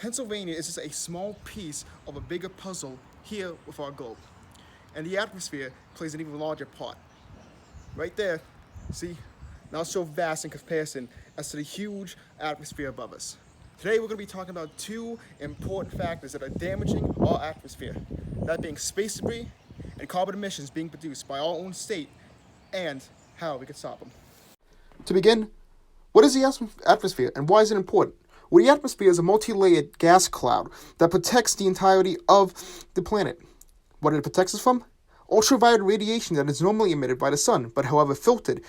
Pennsylvania is just a small piece of a bigger puzzle here with our globe. And the atmosphere plays an even larger part. Right there, see? Not so vast in comparison as to the huge atmosphere above us. Today we're going to be talking about two important factors that are damaging our atmosphere. That being space debris and carbon emissions being produced by our own state and how we can stop them. To begin, what is the atmosphere and why is it important? Well, the atmosphere is a multi-layered gas cloud that protects the entirety of the planet. What it protects us from? Ultraviolet radiation that is normally emitted by the sun, but however filtered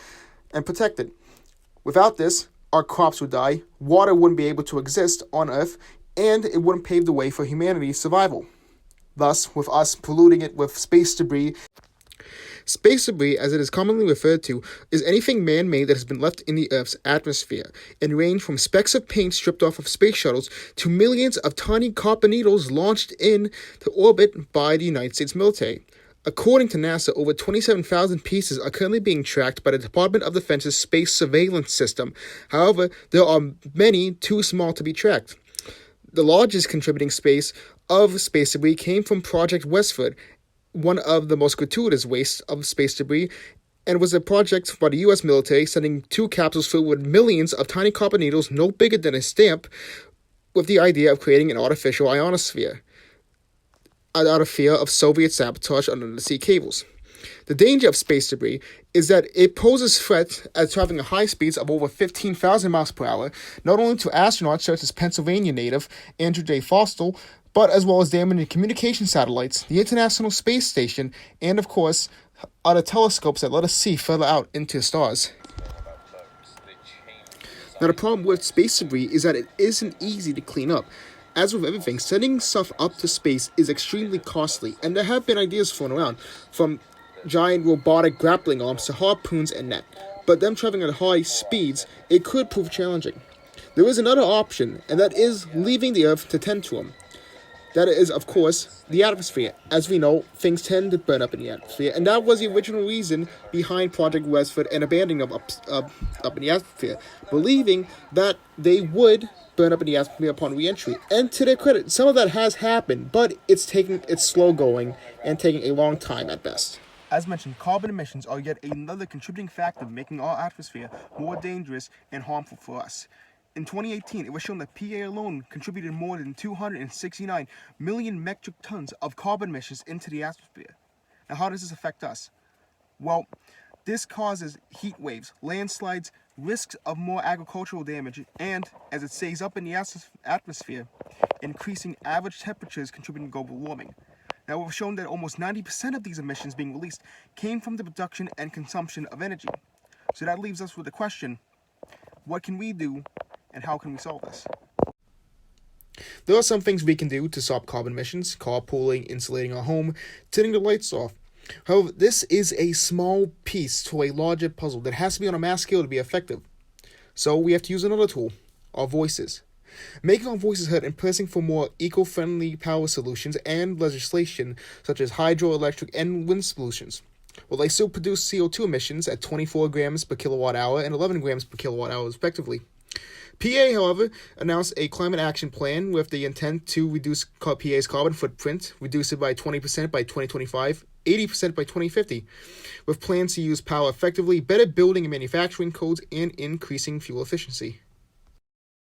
and protected. Without this, our crops would die, water wouldn't be able to exist on Earth, and it wouldn't pave the way for humanity's survival. Thus, with us polluting it with space debris, as it is commonly referred to, is anything man-made that has been left in the Earth's atmosphere, and range from specks of paint stripped off of space shuttles to millions of tiny copper needles launched into orbit by the United States military. According to NASA, over 27,000 pieces are currently being tracked by the Department of Defense's space surveillance system. However, there are many too small to be tracked. The largest contributing space debris came from Project Westford, one of the most gratuitous wastes of space debris, and was a project by the U.S. military sending two capsules filled with millions of tiny copper needles no bigger than a stamp with the idea of creating an artificial ionosphere out of fear of Soviet sabotage on undersea cables. The danger of space debris is that it poses threats at traveling at high speeds of over 15,000 miles per hour, not only to astronauts such as Pennsylvania native Andrew J. Forstall, but as well as damaging communication satellites, the International Space Station, and of course, other telescopes that let us see further out into the stars. Now, the problem with space debris is that it isn't easy to clean up. As with everything, sending stuff up to space is extremely costly, and there have been ideas flown around, from giant robotic grappling arms to harpoons and net. But them traveling at high speeds, it could prove challenging. There is another option, and that is leaving the Earth to tend to them. That is, of course, the atmosphere. As we know, things tend to burn up in the atmosphere, and that was the original reason behind Project Westford and abandoning them up in the atmosphere, believing that they would burn up in the atmosphere upon re-entry. And to their credit, some of that has happened, but it's slow going and taking a long time at best. As mentioned, carbon emissions are yet another contributing factor making our atmosphere more dangerous and harmful for us. In 2018, it was shown that PA alone contributed more than 269 million metric tons of carbon emissions into the atmosphere. Now, how does this affect us? Well, this causes heat waves, landslides, risks of more agricultural damage, and, as it stays up in the atmosphere, increasing average temperatures contributing to global warming. Now, we've shown that almost 90% of these emissions being released came from the production and consumption of energy. So that leaves us with the question, what can we do, and how can we solve this? There are some things we can do to stop carbon emissions: carpooling, insulating our home, turning the lights off. However, this is a small piece to a larger puzzle that has to be on a mass scale to be effective. So we have to use another tool, our voices. Making our voices heard and pressing for more eco-friendly power solutions and legislation such as hydroelectric and wind solutions. Well, they still produce CO2 emissions at 24 grams per kilowatt hour and 11 grams per kilowatt hour respectively. PA, however, announced a climate action plan with the intent to reduce PA's carbon footprint, reduce it by 20% by 2025, 80% by 2050, with plans to use power effectively, better building and manufacturing codes, and increasing fuel efficiency.